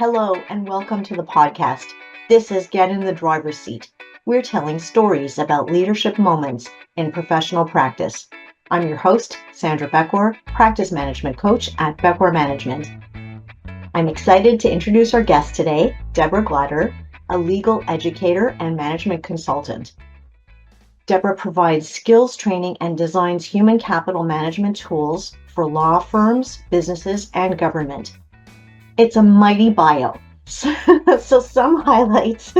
Hello and welcome to the podcast. This is Get in the Driver's Seat. We're telling stories about leadership moments in professional practice. I'm your host, Sandra Beckor, practice management coach at Beckor Management. I'm excited to introduce our guest today, Deborah Glatter, a legal educator and management consultant. Deborah provides skills training and designs human capital management tools for law firms, businesses, and government. It's a mighty bio. So some highlights.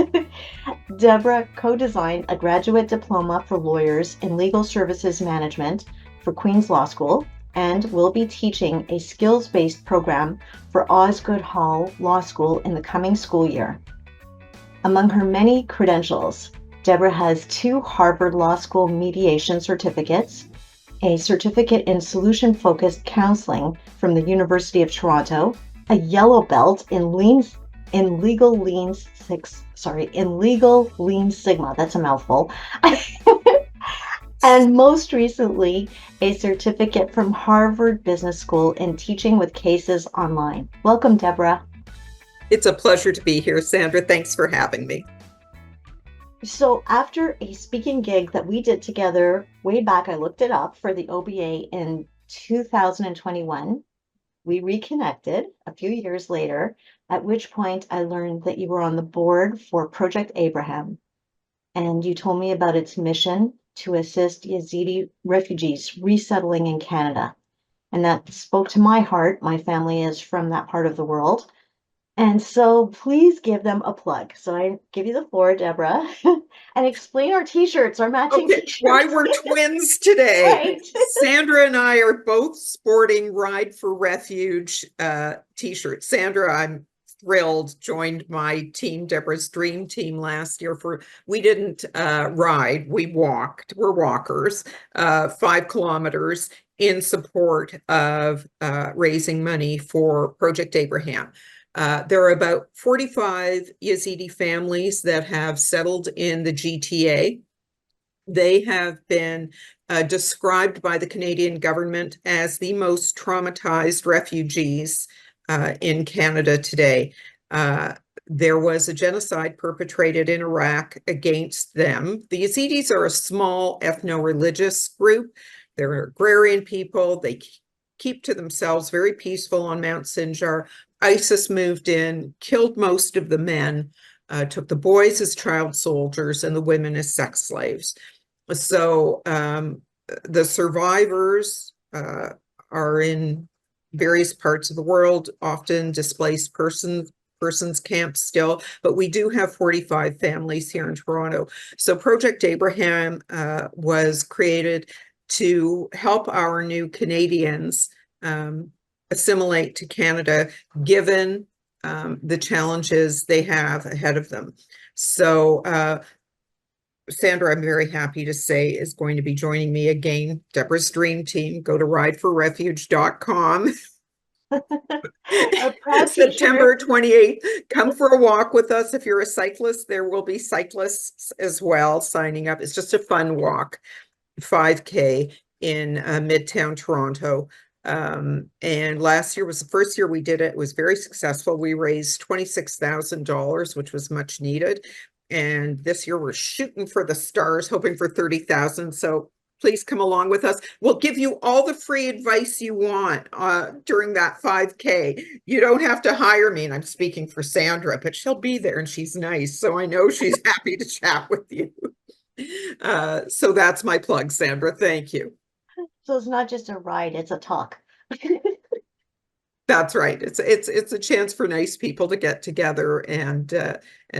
Deborah co-designed a graduate diploma for lawyers in legal services management for Queen's Law School and will be teaching a skills-based program for Osgoode Hall Law School in the coming school year. Among her many credentials, Deborah has 2 Harvard Law School mediation certificates, a certificate in solution-focused counseling from the University of Toronto, a yellow belt in legal lean sigma. That's a mouthful. And most recently, a certificate from Harvard Business School in teaching with cases online. Welcome, Deborah. It's a pleasure to be here, Sandra. Thanks for having me. So after a speaking gig that we did together way back, I looked it up for the OBA in 2021. We reconnected a few years later, at which point I learned that you were on the board for Project Abraham, and you told me about its mission to assist Yazidi refugees resettling in Canada. And that spoke to my heart. My family is from that part of the world. And so please give them a plug. So I give you the floor, Deborah, and explain our t-shirts, our matching t-shirts. Why we're twins today. Right. Sandra and I are both sporting Ride for Refuge t-shirts. Sandra, I'm thrilled, joined my team, Deborah's dream team last year. We didn't ride, we walked. We're walkers, 5 kilometers in support of raising money for Project Abraham. There are about 45 Yazidi families that have settled in the GTA. They have been described by the Canadian government as the most traumatized refugees in Canada today. There was a genocide perpetrated in Iraq against them. The Yazidis are a small ethno-religious group. They're agrarian people. They keep to themselves, very peaceful on Mount Sinjar. ISIS moved in, killed most of the men, took the boys as child soldiers and the women as sex slaves. So the survivors are in various parts of the world, often displaced persons camps still, but we do have 45 families here in Toronto. So Project Abraham was created to help our new Canadians assimilate to Canada, given the challenges they have ahead of them. So Sandra, I'm very happy to say, is going to be joining me again. Deborah's dream team. Go to rideforrefuge.com. September 28th. Come for a walk with us. If you're a cyclist, there will be cyclists as well signing up. It's just a fun walk, 5K in Midtown Toronto. And last year was the first year we did it. It was very successful. We raised $26,000, which was much needed. And this year we're shooting for the stars, hoping for 30,000. So please come along with us. We'll give you all the free advice you want during that 5K. You don't have to hire me, and I'm speaking for Sandra, but she'll be there and she's nice. So I know she's happy to chat with you. So that's my plug, Sandra. Thank you. So it's not just a ride, it's a talk. That's right. It's a chance for nice people to get together and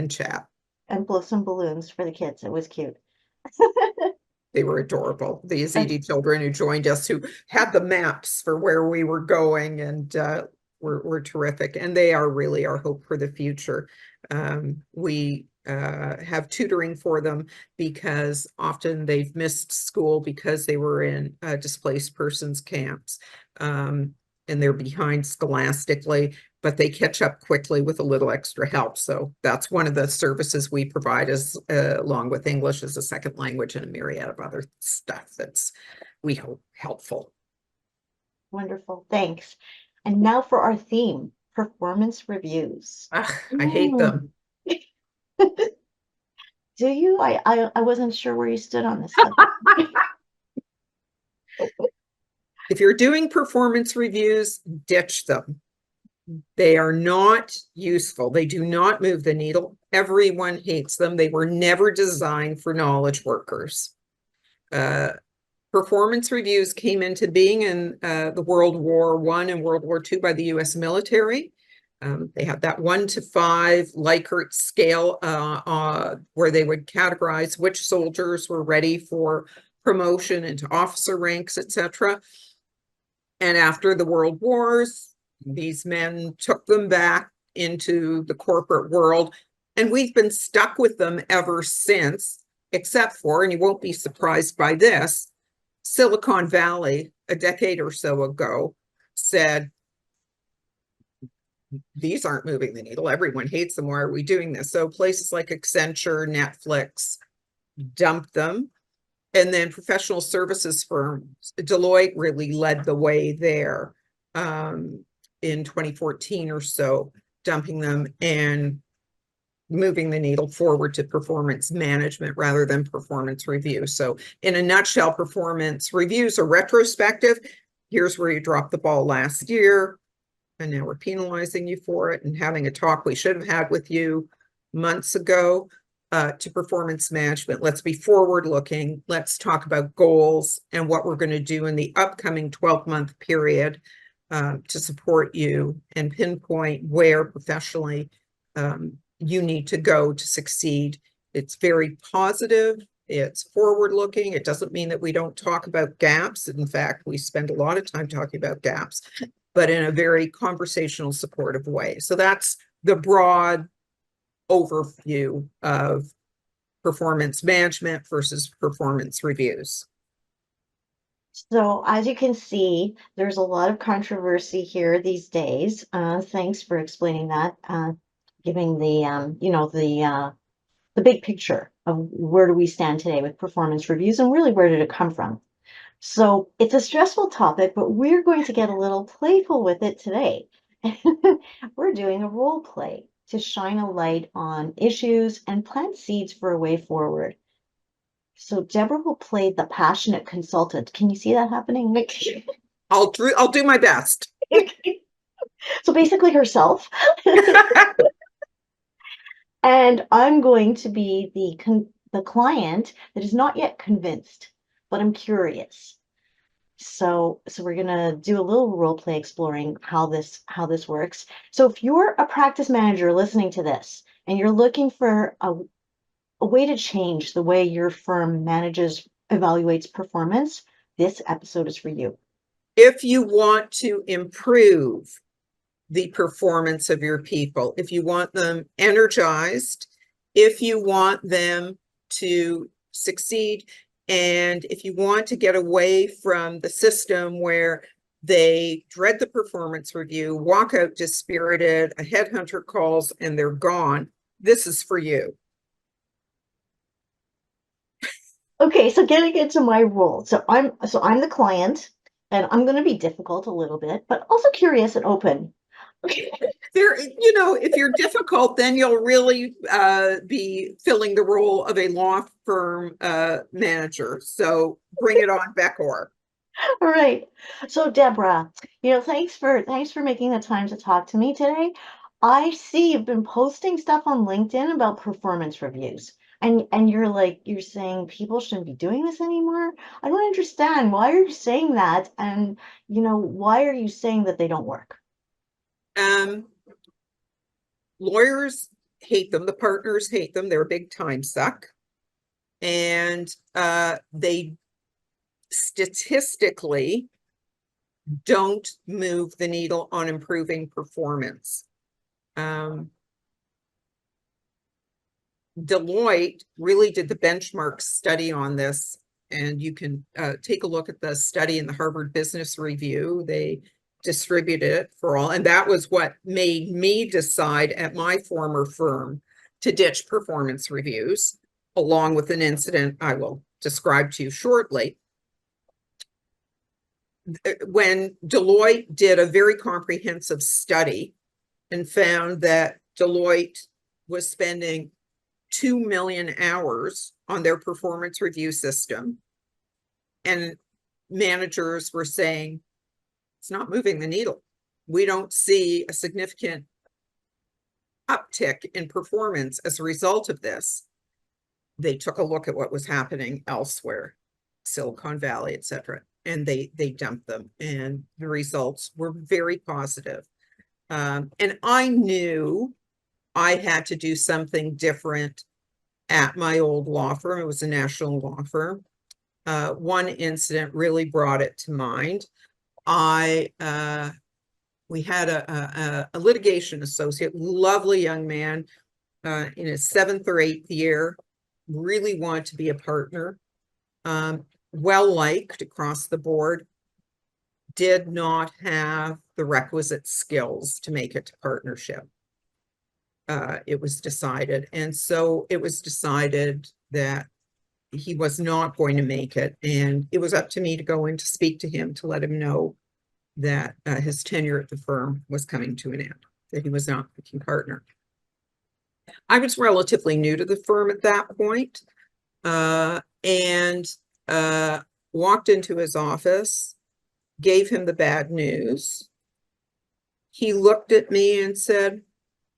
chat. And blow some balloons for the kids. It was cute. They were adorable. The Yazidi children who joined us, who had the maps for where we were going, and were terrific. And they are really our hope for the future. We have tutoring for them because often they've missed school because they were in displaced persons camps, and they're behind scholastically, but they catch up quickly with a little extra help. So that's one of the services we provide, as along with English as a second language and a myriad of other stuff that's, we hope, helpful. Wonderful, thanks. And now for our theme. performance reviews. Ugh, I hate them. Do you? I wasn't sure where you stood on this subject. If you're doing performance reviews, ditch them. They are not useful. They do not move the needle. Everyone hates them. They were never designed for knowledge workers. Performance reviews came into being in the World War I and World War II by the US military. They had that 1 to 5 Likert scale where they would categorize which soldiers were ready for promotion into officer ranks, etc. And after the World Wars, these men took them back into the corporate world, and we've been stuck with them ever since, except for, and you won't be surprised by this, Silicon Valley, a decade or so ago, said, these aren't moving the needle. Everyone hates them. Why are we doing this? So places like Accenture, Netflix dumped them. And then professional services firms, Deloitte really led the way there in 2014 or so, dumping them and moving the needle forward to performance management rather than performance review. So in a nutshell, performance reviews are retrospective. Here's where you dropped the ball last year, and now we're penalizing you for it and having a talk we should have had with you months ago. To performance management. Let's be forward looking. Let's talk about goals and what we're going to do in the upcoming 12-month period to support you and pinpoint where professionally you need to go to succeed. It's very positive. It's forward looking. It doesn't mean that we don't talk about gaps. In fact, we spend a lot of time talking about gaps, but in a very conversational, supportive way. So that's the broad overview of performance management versus performance reviews. So as you can see, there's a lot of controversy here these days. Thanks for explaining that, giving the the big picture of where do we stand today with performance reviews and really where did it come from. So it's a stressful topic, but we're going to get a little playful with it today. We're doing a role play to shine a light on issues and plant seeds for a way forward. So Deborah will play the passionate consultant. Can you see that happening? I'll do my best. So basically herself. And I'm going to be the client that is not yet convinced, but I'm curious. So we're gonna do a little role play exploring how this works. So if you're a practice manager listening to this and you're looking for a way to change the way your firm manages, evaluates performance, this episode is for you. If you want to improve the performance of your people, if you want them energized, if you want them to succeed, and if you want to get away from the system where they dread the performance review, walk out dispirited, a headhunter calls and they're gone, this is for you. Okay, so getting into my role. So I'm the client, and I'm going to be difficult a little bit, but also curious and open. There, if you're difficult, then you'll really be filling the role of a law firm manager. So bring it on, Beckor. All right. So Deborah, thanks for making the time to talk to me today. I see you've been posting stuff on LinkedIn about performance reviews. And you're saying people shouldn't be doing this anymore. I don't understand. Why are you saying that? And why are you saying that they don't work? Lawyers hate them. The partners hate them. They're a big time suck. And they statistically don't move the needle on improving performance. Deloitte really did the benchmark study on this, and you can take a look at the study in the Harvard Business Review. They distributed it for all, and that was what made me decide at my former firm to ditch performance reviews, along with an incident I will describe to you shortly. When Deloitte did a very comprehensive study and found that Deloitte was spending 2 million hours on their performance review system. And managers were saying, it's not moving the needle. We don't see a significant uptick in performance as a result of this. They took a look at what was happening elsewhere, Silicon Valley, et cetera, and they dumped them, and the results were very positive. And I knew I had to do something different at my old law firm. It was a national law firm. One incident really brought it to mind. We had a litigation associate, lovely young man, in his 7th or 8th year, really wanted to be a partner, well liked across the board, did not have the requisite skills to make it to partnership. It was decided. And so it was decided that he was not going to make it. And it was up to me to go in to speak to him to let him know that his tenure at the firm was coming to an end, that he was not picking partner. I was relatively new to the firm at that point, and walked into his office, gave him the bad news. He looked at me and said,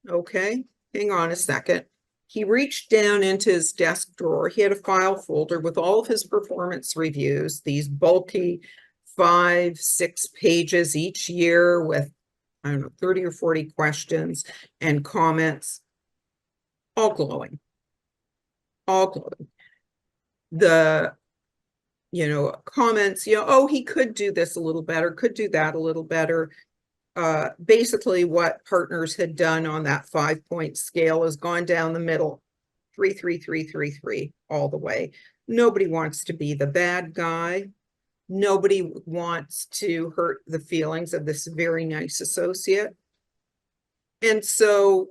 okay, hang on a second. He reached down into his desk drawer. He had a file folder with all of his performance reviews, these bulky 5-6 pages each year with, I don't know, 30 or 40 questions and comments, all glowing. The, comments, oh, he could do this a little better, could do that a little better. Basically what partners had done on that 5-point scale has gone down the middle, 3, 3, 3, 3, 3, all the way. Nobody wants to be the bad guy. Nobody wants to hurt the feelings of this very nice associate. And so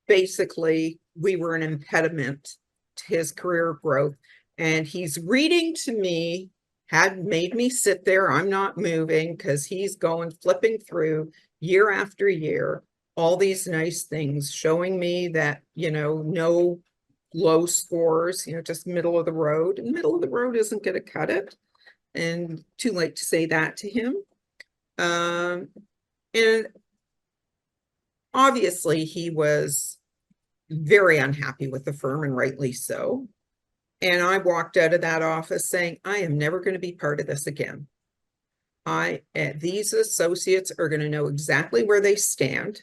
basically we were an impediment to his career growth. And he's reading to me, had made me sit there. I'm not moving because he's flipping through year after year, all these nice things, showing me that, no low scores, just middle of the road. And middle of the road isn't going to cut it. And too late to say that to him. And obviously he was very unhappy with the firm, and rightly so. And I walked out of that office saying, I am never going to be part of this again. These associates are going to know exactly where they stand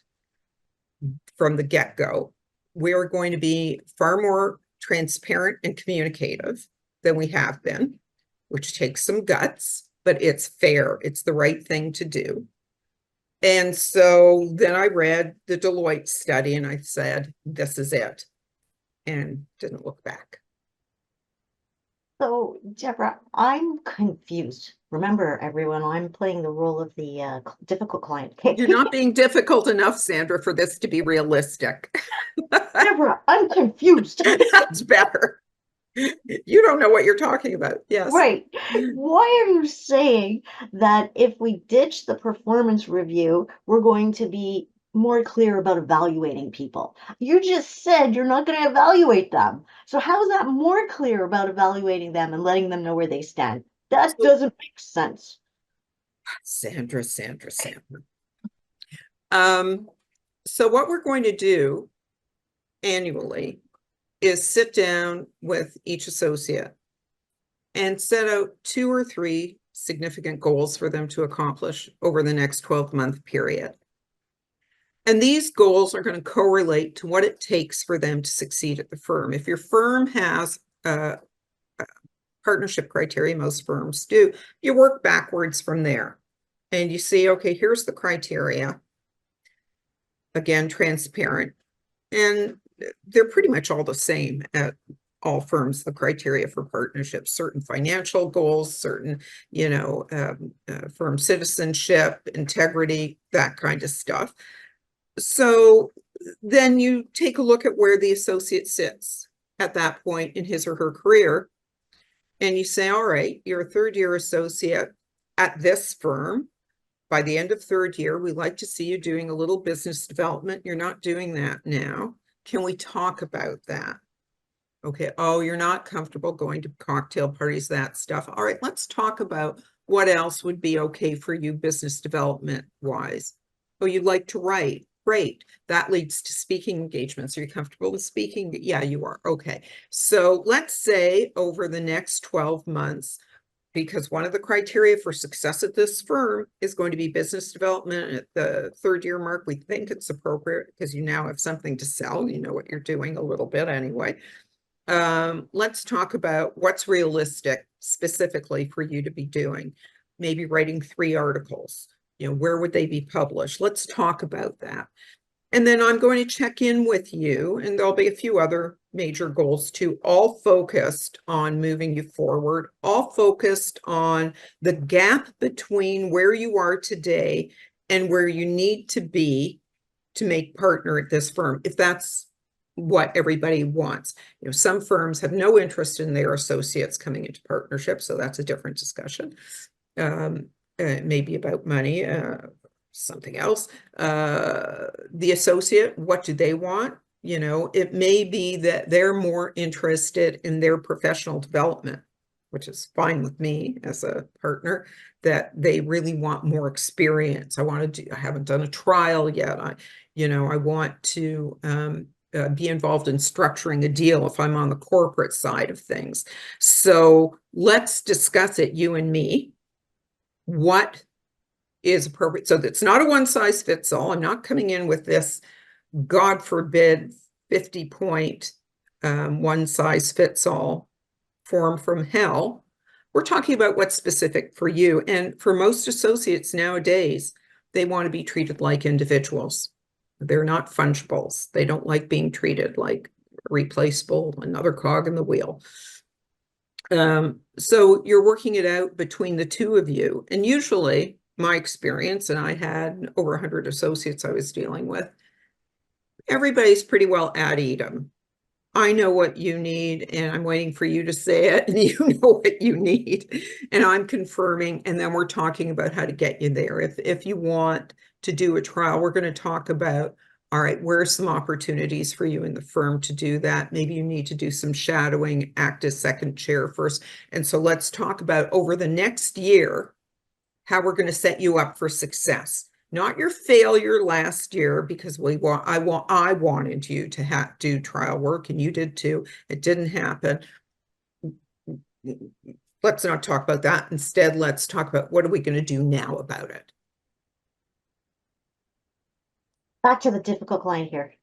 from the get-go. We are going to be far more transparent and communicative than we have been, which takes some guts, but it's fair. It's the right thing to do. And so then I read the Deloitte study and I said, this is it, and didn't look back. So, Deborah, I'm confused. Remember, everyone, I'm playing the role of the difficult client. You're not being difficult enough, Sandra, for this to be realistic. Deborah, I'm confused. That's better. You don't know what you're talking about. Yes. Right. Why are you saying that if we ditch the performance review, we're going to be more clear about evaluating people? You just said you're not going to evaluate them. So how is that more clear about evaluating them and letting them know where they stand? That doesn't make sense. Sandra. So what we're going to do annually is sit down with each associate and set out 2 or 3 significant goals for them to accomplish over the next 12-month period. And these goals are going to correlate to what it takes for them to succeed at the firm. If your firm has a partnership criteria, most firms do, you work backwards from there. And you see, okay, here's the criteria. Again, transparent. And they're pretty much all the same at all firms, the criteria for partnerships, certain financial goals, certain, firm citizenship, integrity, that kind of stuff. So then you take a look at where the associate sits at that point in his or her career. And you say, all right, you're a 3rd-year associate at this firm. by the end of third year, we'd like to see you doing a little business development. You're not doing that now. Can we talk about that? Okay. Oh, you're not comfortable going to cocktail parties, that stuff. All right, let's talk about what else would be okay for you business development wise. Oh, you'd like to write. Great. That leads to speaking engagements. Are you comfortable with speaking? Yeah, you are. Okay. So let's say over the next 12 months, because one of the criteria for success at this firm is going to be business development at the third year mark. We think it's appropriate because you now have something to sell. You know what you're doing a little bit anyway. Let's talk about what's realistic specifically for you to be doing. Maybe writing 3 articles. Where would they be published? Let's talk about that. And then I'm going to check in with you, and there'll be a few other major goals too, all focused on moving you forward, all focused on the gap between where you are today and where you need to be to make partner at this firm, if that's what everybody wants. Some firms have no interest in their associates coming into partnership, so that's a different discussion. Maybe about money, something else. The associate, what do they want? It may be that they're more interested in their professional development, which is fine with me as a partner, that they really want more experience. I haven't done a trial yet. I want to be involved in structuring a deal if I'm on the corporate side of things. So let's discuss it, you and me, what is appropriate. So it's not a one size fits all. I'm not coming in with this, God forbid, 50-point one size fits all form from hell. We're talking about what's specific for you. And for most associates nowadays, they want to be treated like individuals. They're not fungibles. They don't like being treated like replaceable, another cog in the wheel. So you're working it out between the two of you. And usually, my experience, and I had over 100 associates I was dealing with, everybody's pretty well at Edom. I know what you need, and I'm waiting for you to say it, and you know what you need, and I'm confirming, and then we're talking about how to get you there. If you want to do a trial, we're going to talk about, all right, where are some opportunities for you in the firm to do that? Maybe you need to do some shadowing, act as second chair first. And so let's talk about over the next year, how we're going to set you up for success. Not your failure last year, because I wanted you to do trial work, and you did too. It didn't happen. Let's not talk about that. Instead, let's talk about what are we going to do now about it. Back to the difficult client here.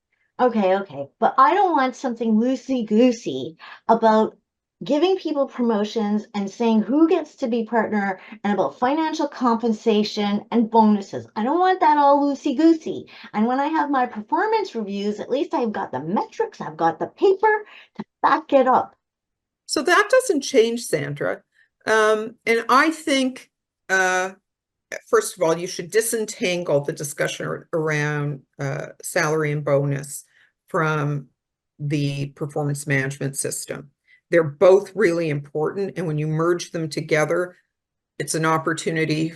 Okay. But I don't want something loosey-goosey about giving people promotions and saying who gets to be partner and about financial compensation and bonuses. I don't want that all loosey-goosey. And when I have my performance reviews, at least I've got the metrics, I've got the paper to back it up. So that doesn't change, Sandra. And I think, first of all, you should disentangle the discussion around salary and bonus from the performance management system. They're both really important. And when you merge them together, it's an opportunity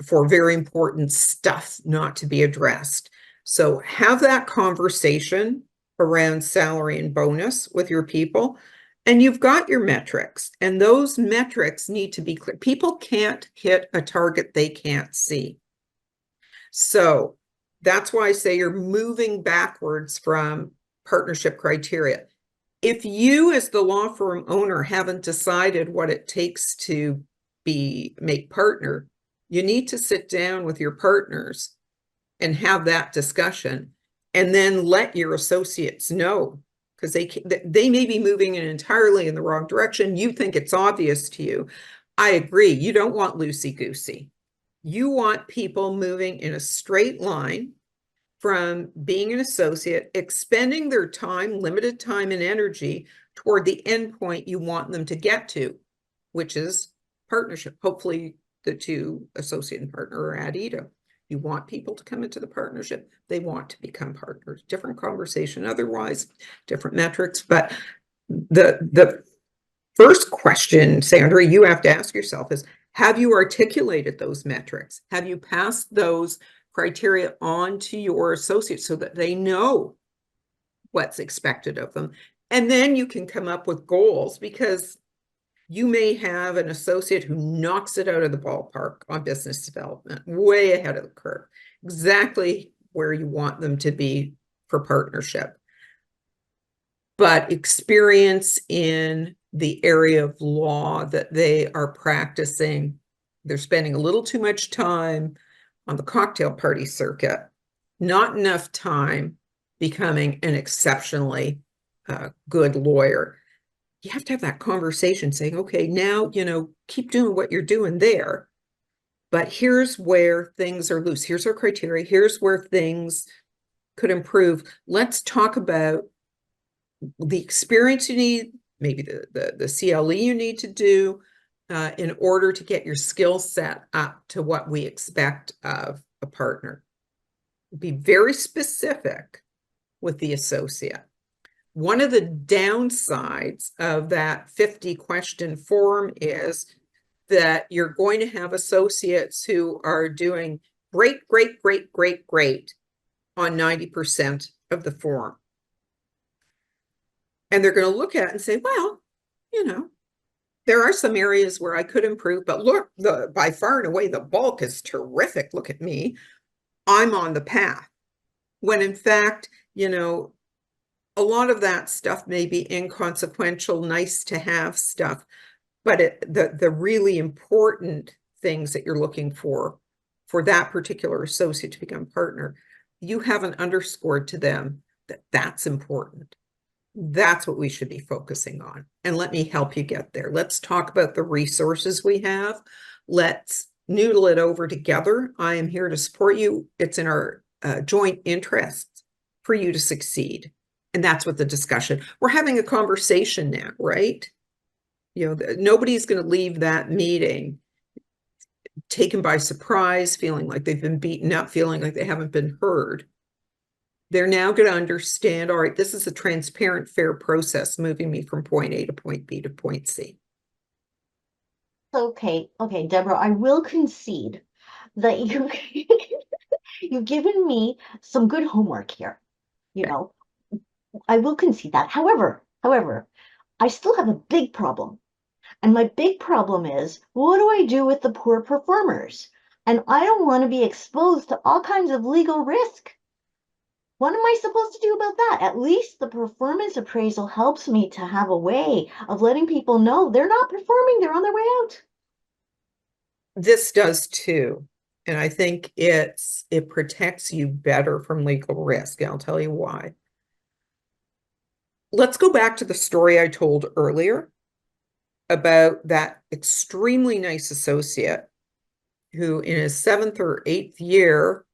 for very important stuff not to be addressed. So have that conversation around salary and bonus with your people. And you've got your metrics, and those metrics need to be clear. People can't hit a target they can't see. So that's why I say you're moving backwards from partnership criteria. If you, as the law firm owner, haven't decided what it takes to make partner, you need to sit down with your partners and have that discussion, and then let your associates know, because they may be moving entirely in the wrong direction. You think it's obvious to you. I agree. You don't want loosey-goosey. You want people moving in a straight line from being an associate, expending their time, limited time and energy toward the end point you want them to get to, which is partnership. Hopefully the two associate and partner are at Edom. You want people to come into the partnership. They want to become partners. Different conversation otherwise, different metrics. But the first question, Sandra, you have to ask yourself is, Have you articulated those metrics? Have you passed those criteria on to your associates so that they know what's expected of them? And then you can come up with goals, because you may have an associate who knocks it out of the ballpark on business development, way ahead of the curve, exactly where you want them to be for partnership. But experience in the area of law that they are practicing, they're spending a little too much time on the cocktail party circuit, not enough time becoming an exceptionally good lawyer. You have to have that conversation saying, okay, now, keep doing what you're doing there, but here's where things are loose. Here's our criteria. Here's where things could improve. Let's talk about the experience you need, maybe the CLE you need to do in order to get your skill set up to what we expect of a partner. Be very specific with the associate. One of the downsides of that 50-question form is that you're going to have associates who are doing great on 90% of the form. And they're going to look at it and say, well, there are some areas where I could improve, but look, by far and away, the bulk is terrific. Look at me. I'm on the path. When in fact, a lot of that stuff may be inconsequential, nice to have stuff, but the really important things that you're looking for that particular associate to become partner, you haven't underscored to them that that's important. That's what we should be focusing on. And let me help you get there. Let's talk about the resources we have. Let's noodle it over together. I am here to support you. It's in our joint interests for you to succeed. And that's what the discussion. We're having a conversation now, right? Nobody's going to leave that meeting taken by surprise, feeling like they've been beaten up, feeling like they haven't been heard. They're now going to understand, all right, this is a transparent, fair process moving me from point A to point B to point C. Okay, Deborah, I will concede that you've given me some good homework here. I will concede that. However, I still have a big problem. And my big problem is, what do I do with the poor performers? And I don't want to be exposed to all kinds of legal risk. What am I supposed to do about that? At least the performance appraisal helps me to have a way of letting people know they're not performing, they're on their way out. This does too. And I think it protects you better from legal risk. And I'll tell you why. Let's go back to the story I told earlier about that extremely nice associate who in his 7th or 8th year,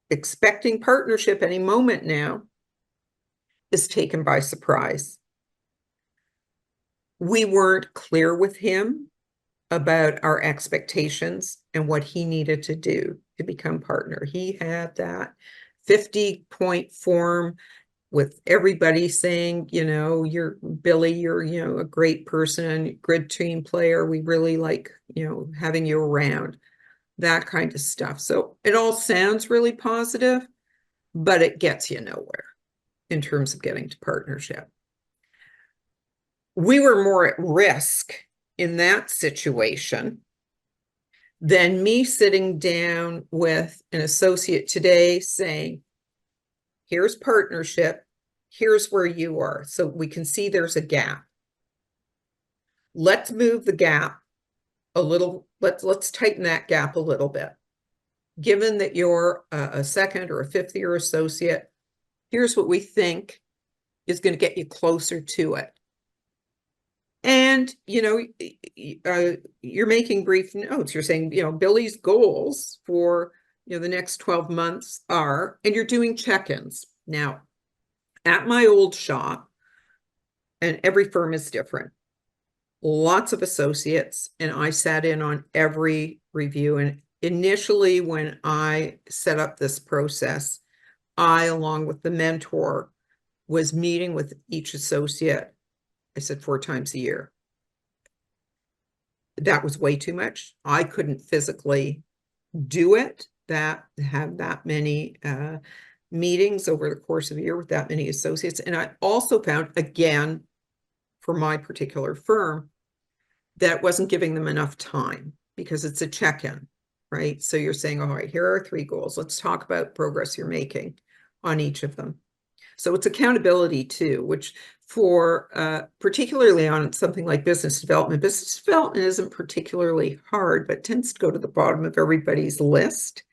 expecting partnership any moment now, is taken by surprise. We weren't clear with him about our expectations and what he needed to do to become partner. He had that 50-point form with everybody saying, you're Billy, you're, a great person, good team player. We really like, having you around, that kind of stuff. So it all sounds really positive, but it gets you nowhere in terms of getting to partnership. We were more at risk in that situation than me sitting down with an associate today saying, here's partnership, here's where you are. So we can see there's a gap. Let's move the gap a little. Let's tighten that gap a little bit. Given that you're a 2nd or a 5th year associate, here's what we think is going to get you closer to it. And, you're making brief notes. You're saying, Billy's goals for, the next 12 months are, and you're doing check-ins. Now, at my old shop, and every firm is different, lots of associates, and I sat in on every review. And initially, when I set up this process, I, along with the mentor, was meeting with each associate, I said 4 times a year. that was way too much. I couldn't physically do it, have that many meetings over the course of a year with that many associates. And I also found, again, for my particular firm, that wasn't giving them enough time because it's a check-in, right? So you're saying, all right, here are 3 goals. Let's talk about progress you're making on each of them. So it's accountability too, which for particularly on something like business development isn't particularly hard, but tends to go to the bottom of everybody's list.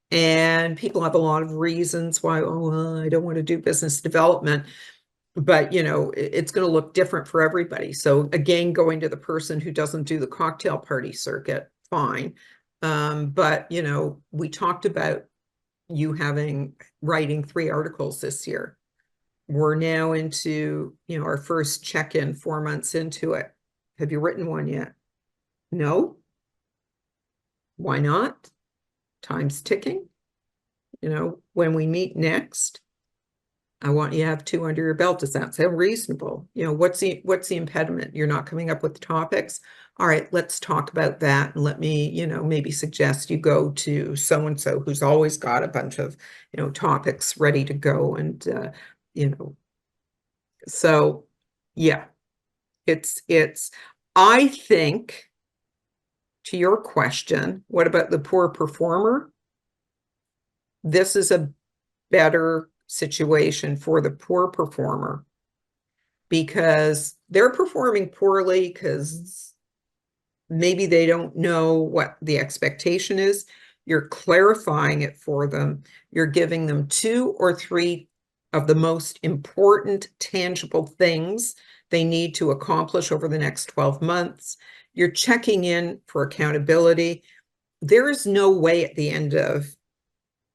And people have a lot of reasons why, oh, I don't want to do business development. But, it's going to look different for everybody. So again, going to the person who doesn't do the cocktail party circuit, fine. But, we talked about you writing 3 articles this year. We're now into, our first check-in 4 months into it. Have you written one yet? No? Why not? Time's ticking. When we meet next, I want you to have 2 under your belt. Does that sound reasonable? What's the impediment? You're not coming up with topics. All right, let's talk about that. And let me, maybe suggest you go to so-and-so who's always got a bunch of, topics ready to go. And, so yeah, I think, to your question, what about the poor performer? This is a better situation for the poor performer because they're performing poorly because maybe they don't know what the expectation is. You're clarifying it for them. You're giving them 2 or 3 of the most important tangible things they need to accomplish over the next 12 months. You're checking in for accountability. There is no way at the end of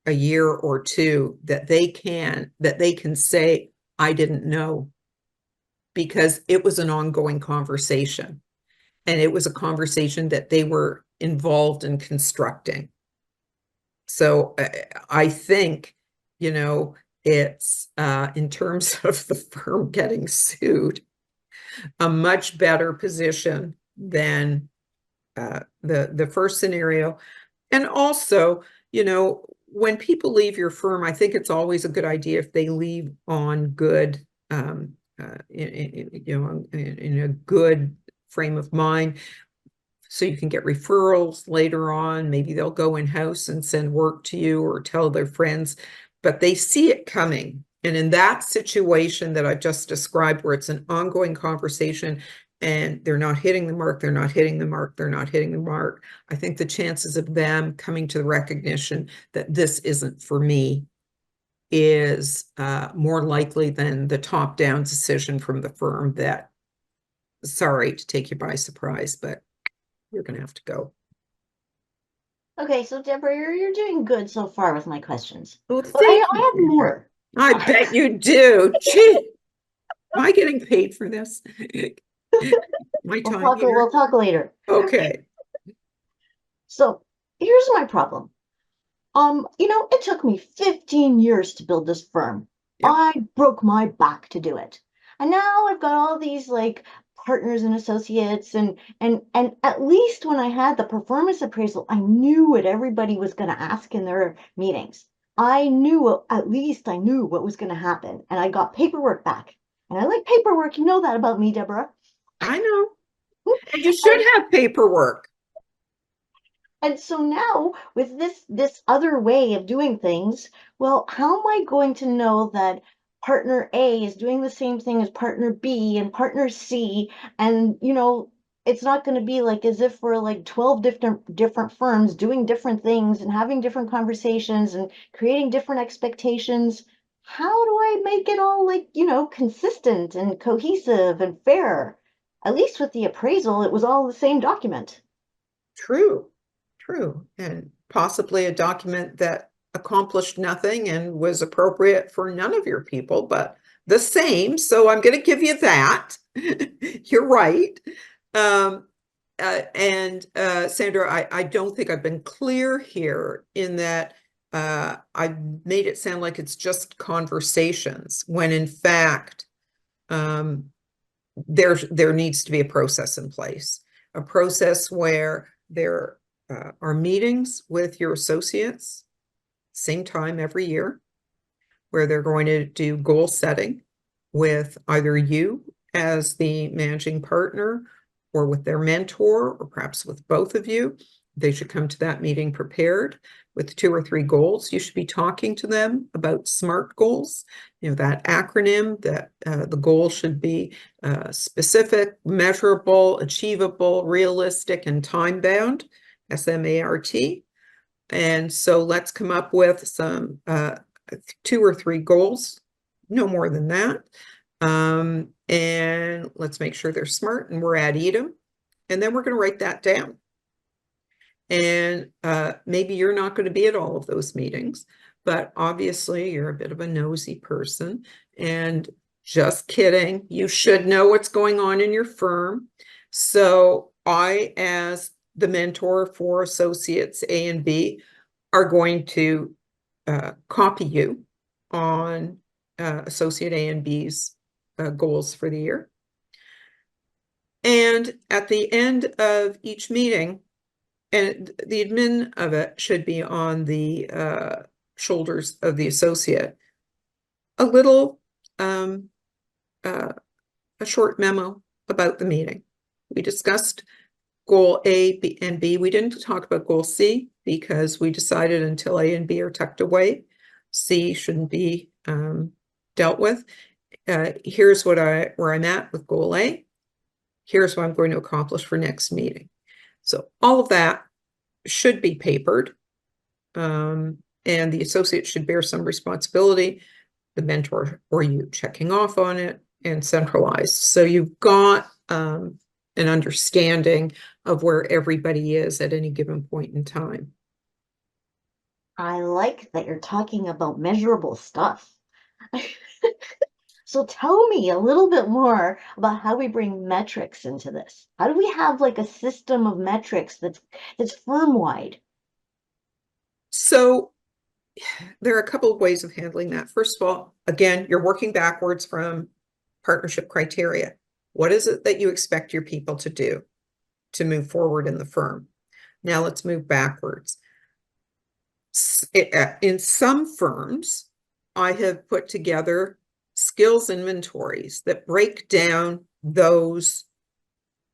a year or 2 that they can say, I didn't know, because it was an ongoing conversation. And it was a conversation that they were involved in constructing. So I think, it's in terms of the firm getting sued, a much better position than the first scenario. And also, when people leave your firm, I think it's always a good idea if they leave on good, in a good frame of mind, so you can get referrals later on. Maybe they'll go in-house and send work to you or tell their friends, but they see it coming. And in that situation that I just described, where it's an ongoing conversation and they're not hitting the mark, I think the chances of them coming to the recognition that this isn't for me is more likely than the top-down decision from the firm that, sorry to take you by surprise, but you're going to have to go. Okay, so Deborah, you're doing good so far with my questions. Well, But I have more. I bet you do. Gee, am I getting paid for this? My time here. We'll talk later. Okay. So here's my problem. It took me 15 years to build this firm. Yep. I broke my back to do it. And now I've got all these like partners and associates and at least when I had the performance appraisal, I knew what everybody was going to ask in their meetings. At least I knew what was going to happen, and I got paperwork back. And I like paperwork. You know that about me, Deborah. I know. And you should have paperwork. And so now with this other way of doing things, well, how am I going to know that partner A is doing the same thing as partner B and partner C? And it's not going to be like as if we're like 12 different firms doing different things and having different conversations and creating different expectations. How do I make it all like, consistent and cohesive and fair? At least with the appraisal, it was all the same document. True. And possibly a document that accomplished nothing and was appropriate for none of your people, but the same. So I'm going to give you that. You're right. Sandra, I don't think I've been clear here in that I've made it sound like it's just conversations, when in fact, there needs to be a process in place. a process where there are meetings with your associates, same time every year, where they're going to do goal setting with either you as the managing partner or with their mentor, or perhaps with both of you. They should come to that meeting prepared with 2 or 3 goals. You should be talking to them about SMART goals, that acronym, that the goal should be specific, measurable, achievable, realistic, and time-bound, SMART. And so let's come up with some 2 or 3 goals, no more than that. And let's make sure they're SMART and we're at Edom. And then we're going to write that down. And maybe you're not going to be at all of those meetings, but obviously you're a bit of a nosy person. And just kidding, you should know what's going on in your firm. So I, as the mentor for associates A and B, are going to copy you on associate A and B's goals for the year. And at the end of each meeting, and the admin of it should be on the shoulders of the associate, a little, a short memo about the meeting. We discussed goal A, B, and B. We didn't talk about goal C because we decided until A and B are tucked away, C shouldn't be dealt with. Here's where I'm at with goal A. Here's what I'm going to accomplish for next meeting. So all of that should be papered, and the associate should bear some responsibility, the mentor or you checking off on it, and centralized. So you've got an understanding of where everybody is at any given point in time. I like that you're talking about measurable stuff. So tell me a little bit more about how we bring metrics into this. How do we have like a system of metrics that's firm-wide? So there are a couple of ways of handling that. First of all, again, you're working backwards from partnership criteria. What is it that you expect your people to do to move forward in the firm? Now let's move backwards. In some firms, I have put together skills inventories that break down those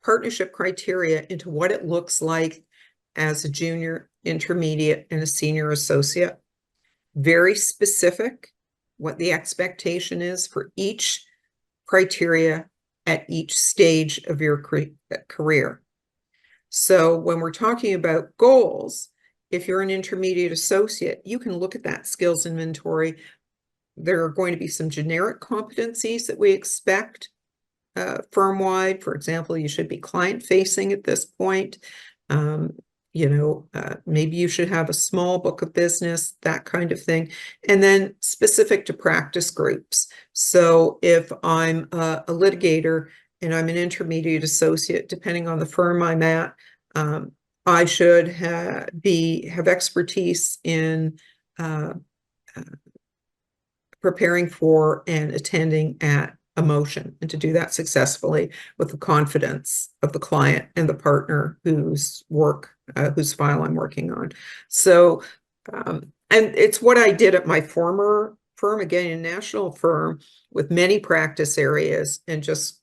partnership criteria into what it looks like as a junior, intermediate, and a senior associate. Very specific what the expectation is for each criteria at each stage of your career. So when we're talking about goals, if you're an intermediate associate, you can look at that skills inventory. There are going to be some generic competencies that we expect firm-wide. For example, you should be client-facing at this point. Maybe you should have a small book of business, that kind of thing. And then specific to practice groups. So if I'm a litigator and I'm an intermediate associate, depending on the firm I'm at, I should have expertise in preparing for and attending at a motion, and to do that successfully with the confidence of the client and the partner whose file I'm working on. So, and it's what I did at my former firm, again, a national firm with many practice areas, and just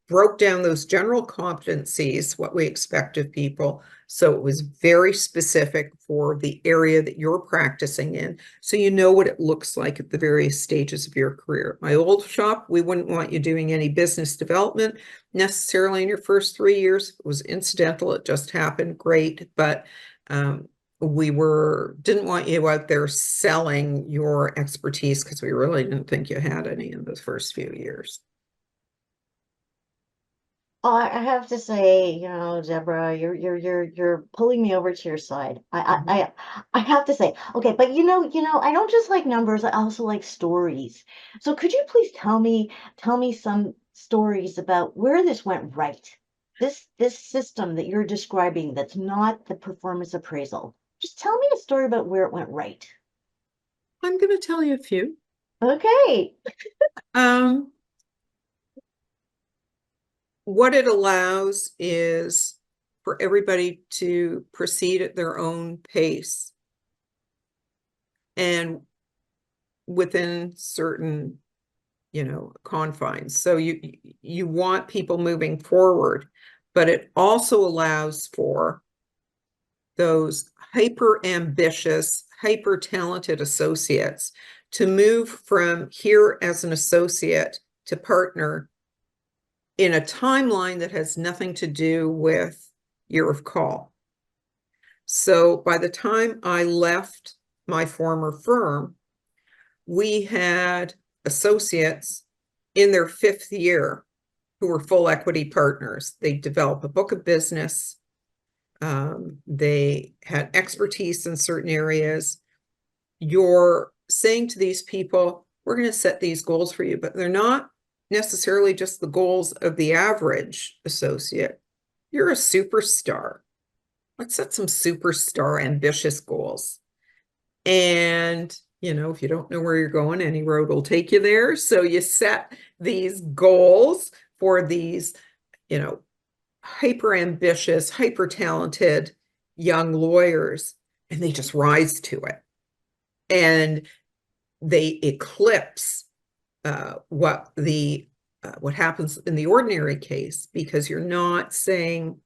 broke down those general competencies, what we expect of people. So it was very specific for the area that you're practicing in. So you know what it looks like at the various stages of your career. My old shop, we wouldn't want you doing any business development necessarily in your first 3 years. It was incidental. It just happened. Great. But we didn't want you out there selling your expertise because we really didn't think you had any in those first few years. Oh, I have to say, Deborah, you're pulling me over to your side. I have to say, okay, but I don't just like numbers, I also like stories. So could you please tell me some stories about where this went right? This system that you're describing that's not the performance appraisal. Just tell me a story about where it went right. I'm going to tell you a few. Okay. What it allows is for everybody to proceed at their own pace and within certain, confines. So you want people moving forward, but it also allows for those hyper ambitious, hyper talented associates to move from here as an associate to partner in a timeline that has nothing to do with year of call. So by the time I left my former firm, we had associates in their 5th year who were full equity partners. They develop a book of business. They had expertise in certain areas. You're saying to these people, we're going to set these goals for you, but they're not necessarily just the goals of the average associate. You're a superstar. Let's set some superstar ambitious goals. And, if you don't know where you're going, any road will take you there. So you set these goals for these, hyper ambitious, hyper talented young lawyers, and they just rise to it. And they eclipse what happens in the ordinary case, because you're not saying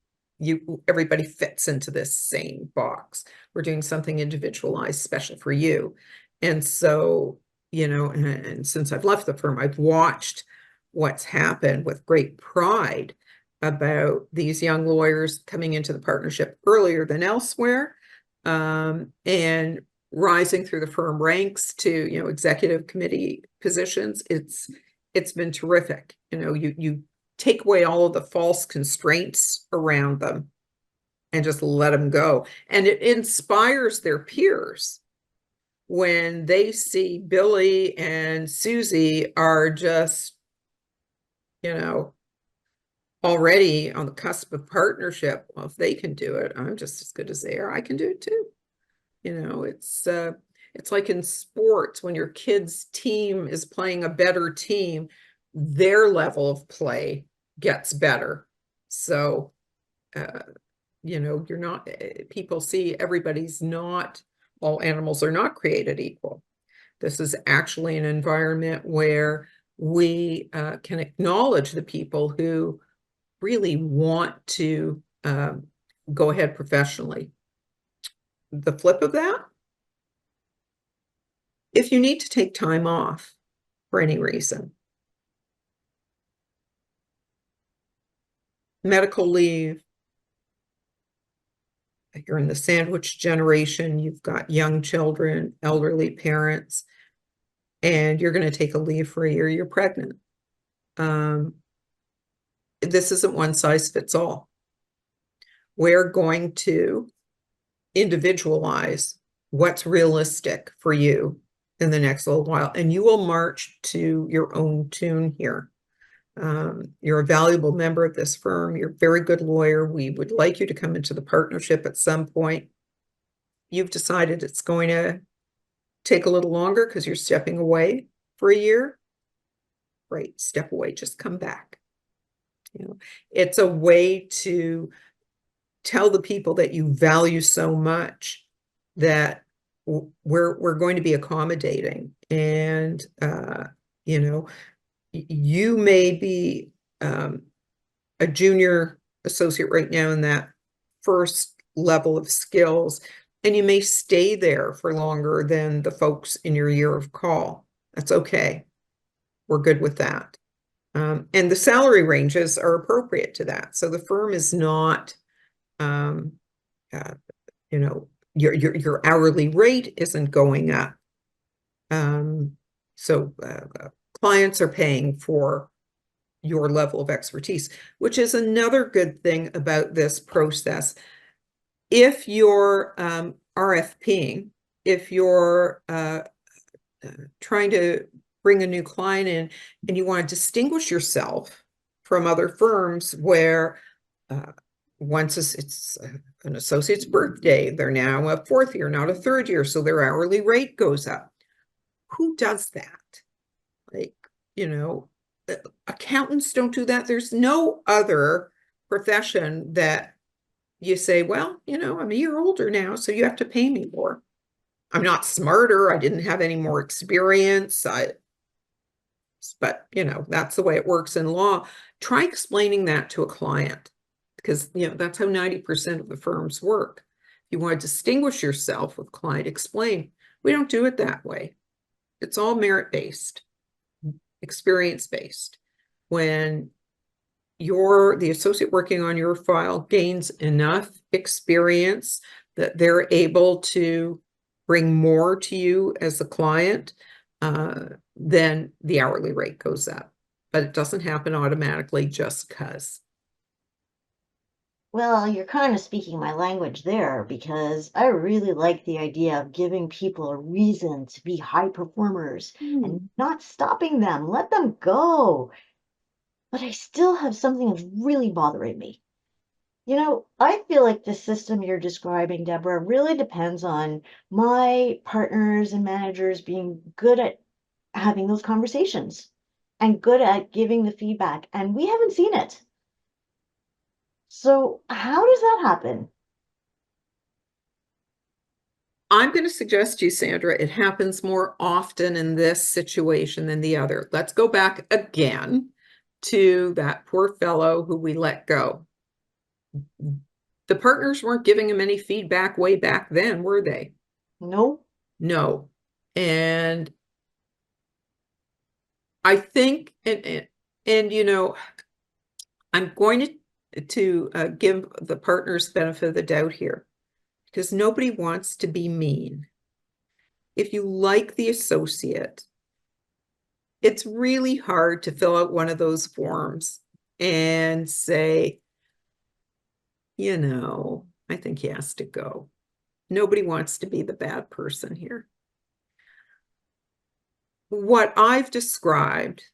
everybody fits into this same box. We're doing something individualized, special for you. And so, and since I've left the firm, I've watched what's happened with great pride about these young lawyers coming into the partnership earlier than elsewhere, and rising through the firm ranks to, executive committee positions. It's been terrific. You take away all of the false constraints around them and just let them go. And it inspires their peers when they see Billy and Susie are just, already on the cusp of partnership. Well, if they can do it, I'm just as good as they are. I can do it too. It's like in sports, when your kid's team is playing a better team, their level of play gets better. So, you're not, people see everybody's not, all animals are not created equal. This is actually an environment where we can acknowledge the people who really want to go ahead professionally. The flip of that, if you need to take time off for any reason, medical leave, you're in the sandwich generation, you've got young children, elderly parents, and you're going to take a leave for a year, you're pregnant. This isn't one size fits all. We're going to individualize what's realistic for you in the next little while, and you will march to your own tune here. You're a valuable member of this firm. You're a very good lawyer. We would like you to come into the partnership at some point. You've decided it's going to take a little longer because you're stepping away for a year. Great, step away, just come back. It's a way to tell the people that you value so much that we're going to be accommodating. And you may be a junior associate right now in that first level of skills, and you may stay there for longer than the folks in your year of call. That's okay. We're good with that. And the salary ranges are appropriate to that. So the firm is not, your hourly rate isn't going up. So clients are paying for your level of expertise, which is another good thing about this process. If you're RFPing, if you're trying to bring a new client in and you want to distinguish yourself from other firms where once it's an associate's birthday, they're now a 4th year, not a 3rd year, so their hourly rate goes up. Who does that? Accountants don't do that. There's no other profession that you say, well, I'm a year older now, so you have to pay me more. I'm not smarter. I didn't have any more experience. But that's the way it works in law. Try explaining that to a client, because that's how 90% of the firms work. If you want to distinguish yourself with client, explain. We don't do it that way. It's all merit-based, experience-based. When the associate working on your file gains enough experience that they're able to bring more to you as a client, then the hourly rate goes up. But it doesn't happen automatically just because. Well, you're kind of speaking my language there because I really like the idea of giving people a reason to be high performers and not stopping them. Let them go. But I still have something that's really bothering me. I feel like the system you're describing, Deborah, really depends on my partners and managers being good at having those conversations and good at giving the feedback. And we haven't seen it. So, how does that happen? I'm going to suggest to you, Sandra, it happens more often in this situation than the other. Let's go back again to that poor fellow who we let go. The partners weren't giving him any feedback way back then, were they? No. No. And I think, and I'm going to give the partners benefit of the doubt here, because nobody wants to be mean. If you like the associate, it's really hard to fill out one of those forms and say, I think he has to go. Nobody wants to be the bad person here. What I've described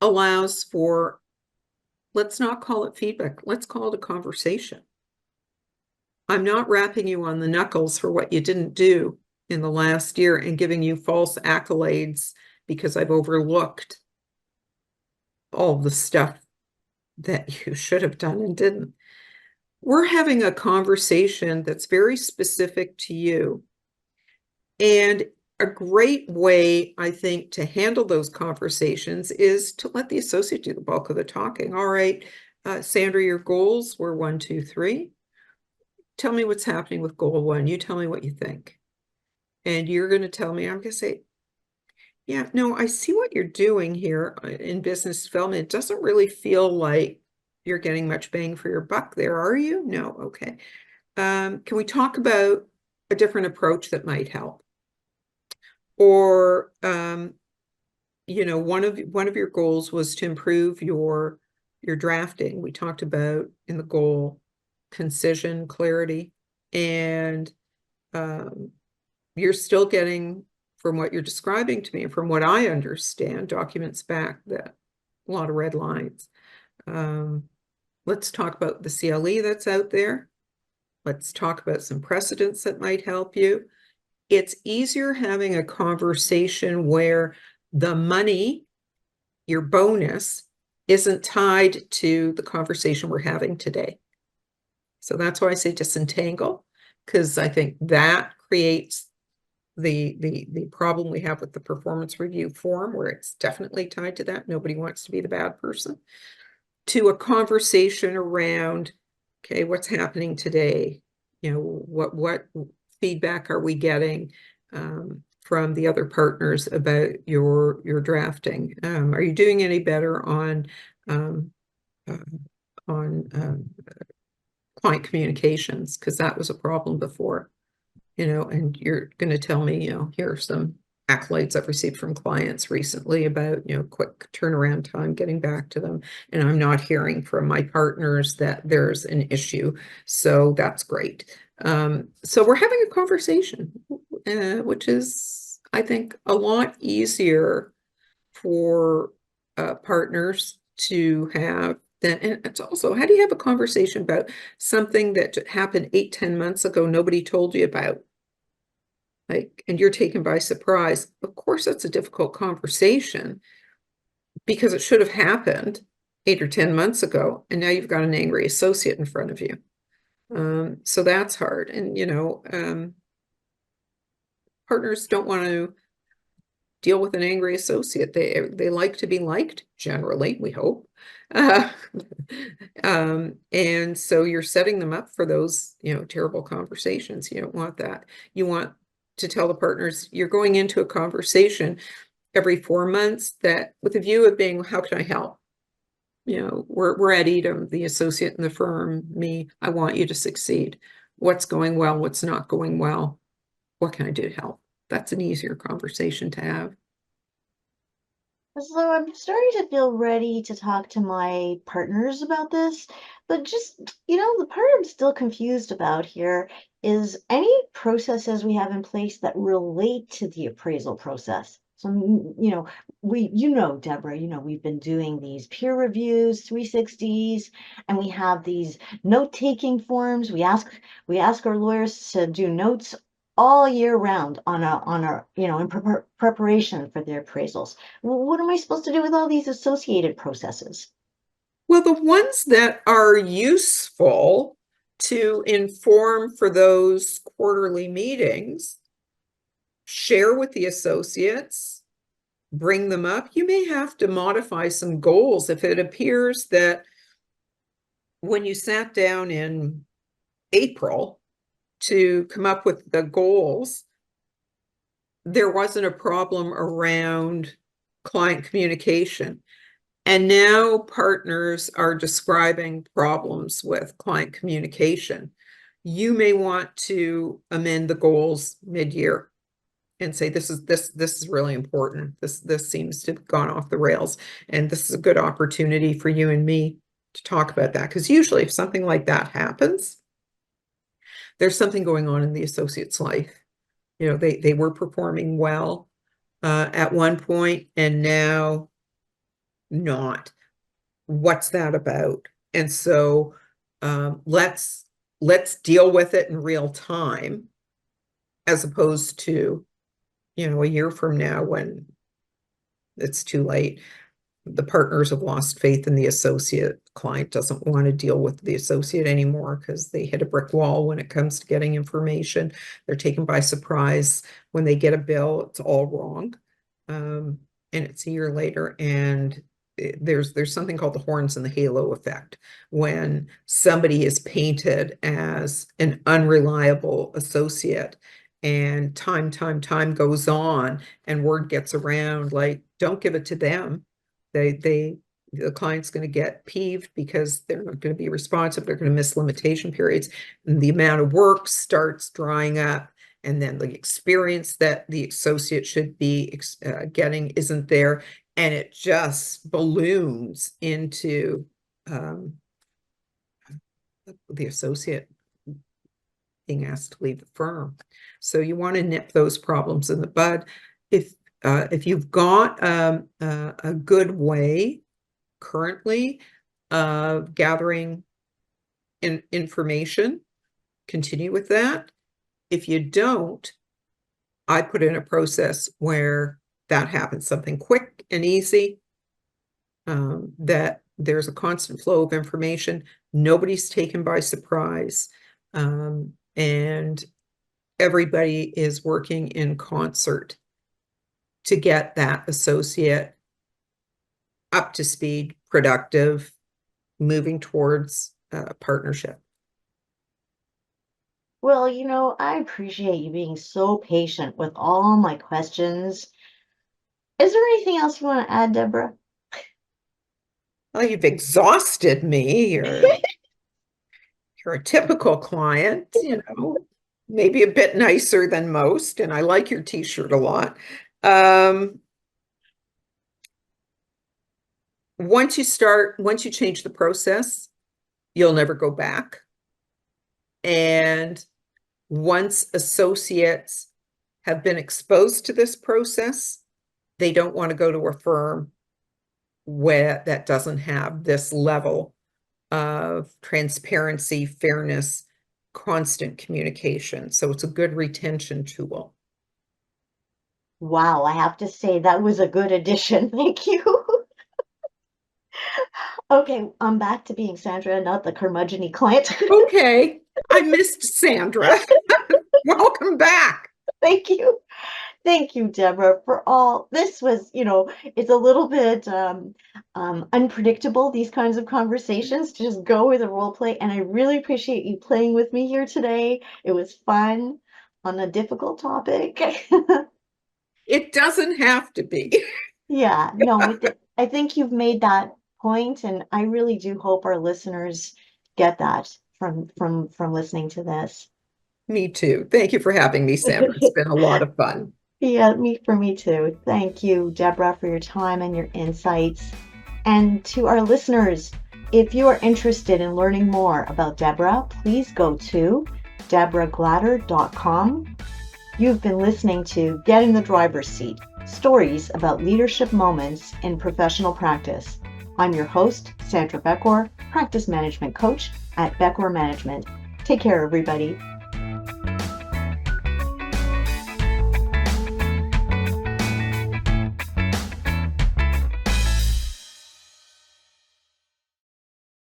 allows for, let's not call it feedback, let's call it a conversation. I'm not rapping you on the knuckles for what you didn't do in the last year and giving you false accolades because I've overlooked all the stuff that you should have done and didn't. We're having a conversation that's very specific to you. And a great way, I think, to handle those conversations is to let the associate do the bulk of the talking. All right, Sandra, your goals were 1, 2, 3. Tell me what's happening with goal 1. You tell me what you think. And you're going to tell me, I'm going to say, yeah, no, I see what you're doing here in business development. It doesn't really feel like you're getting much bang for your buck there, are you? No, okay. Can we talk about a different approach that might help? Or, one of your goals was to improve your drafting. We talked about in the goal concision, clarity, and you're still getting, from what you're describing to me, and from what I understand, documents back that a lot of red lines. Let's talk about the CLE that's out there. Let's talk about some precedents that might help you. It's easier having a conversation where the money, your bonus, isn't tied to the conversation we're having today. So that's why I say disentangle, because I think that creates the problem we have with the performance review form, where it's definitely tied to that. Nobody wants to be the bad person. To a conversation around, okay, what's happening today? What feedback are we getting from the other partners about your drafting? Are you doing any better on client communications? Because that was a problem before. And you're going to tell me, here are some accolades I've received from clients recently about, quick turnaround time, getting back to them. And I'm not hearing from my partners that there's an issue. So that's great. So we're having a conversation, which is, I think, a lot easier for partners to have. And it's also, how do you have a conversation about something that happened 8, 10 months ago, nobody told you about? And you're taken by surprise. Of course, that's a difficult conversation because it should have happened 8 or 10 months ago, and now you've got an angry associate in front of you. So that's hard. And, partners don't want to deal with an angry associate. They like to be liked, generally, we hope. Uh, and so you're setting them up for those, terrible conversations. You don't want that. You want to tell the partners you're going into a conversation every 4 months that with a view of being, how can I help? We're at Edom, the associate in the firm, me, I want you to succeed. What's going well? What's not going well? What can I do to help? That's an easier conversation to have. So I'm starting to feel ready to talk to my partners about this, but just, the part I'm still confused about here is any processes we have in place that relate to the appraisal process. So, Deborah, we've been doing these peer reviews, 360s, and we have these note-taking forms. We ask our lawyers to do notes all year round in preparation for their appraisals. What am I supposed to do with all these associated processes? Well, the ones that are useful to inform for those quarterly meetings, share with the associates, bring them up. You may have to modify some goals if it appears that when you sat down in April to come up with the goals, there wasn't a problem around client communication. And now partners are describing problems with client communication. You may want to amend the goals mid-year and say, this is really important. This seems to have gone off the rails. And this is a good opportunity for you and me to talk about that. Because usually if something like that happens, there's something going on in the associate's life. They were performing well at one point, and now not. What's that about? And so let's deal with it in real time, as opposed to, a year from now when it's too late. The partners have lost faith in the associate. Client doesn't want to deal with the associate anymore because they hit a brick wall when it comes to getting information. They're taken by surprise when they get a bill. It's all wrong. And it's a year later, and there's something called the horns and the halo effect. When somebody is painted as an unreliable associate, and time goes on, and word gets around, like, don't give it to them. The client's going to get peeved because they're not going to be responsive. They're going to miss limitation periods, and the amount of work starts drying up. And then the experience that the associate should be getting isn't there, and it just balloons into the associate being asked to leave the firm. So you want to nip those problems in the bud. If you've got a good way currently of gathering information, continue with that. If you don't, I put in a process where that happens, something quick and easy, that there's a constant flow of information. Nobody's taken by surprise, and everybody is working in concert to get that associate up to speed, productive, moving towards partnership. Well, I appreciate you being so patient with all my questions. Is there anything else you want to add, Deborah? Well, you've exhausted me. You're a typical client, maybe a bit nicer than most, and I like your t-shirt a lot. Once you change the process, you'll never go back. And once associates have been exposed to this process, they don't want to go to a firm where that doesn't have this level of transparency, fairness, constant communication. So it's a good retention tool. Wow, I have to say that was a good addition. Thank you. Okay, I'm back to being Sandra, not the curmudgeon-y client. Okay. I missed Sandra. Welcome back. Thank you. Thank you, Deborah, for all. This was, it's a little bit unpredictable, these kinds of conversations, to just go with a role play. And I really appreciate you playing with me here today. It was fun on a difficult topic. It doesn't have to be. Yeah, no, I think you've made that point, and I really do hope our listeners get that from listening to this. Me too. Thank you for having me, Sandra. It's been a lot of fun. Yeah, me too. Thank you, Deborah, for your time and your insights. And to our listeners, if you are interested in learning more about Deborah, please go to deborahglatter.com. You've been listening to Get in the Driver's Seat, stories about leadership moments in professional practice. I'm your host, Sandra Beckor, practice management coach at Beckor Management. Take care, everybody.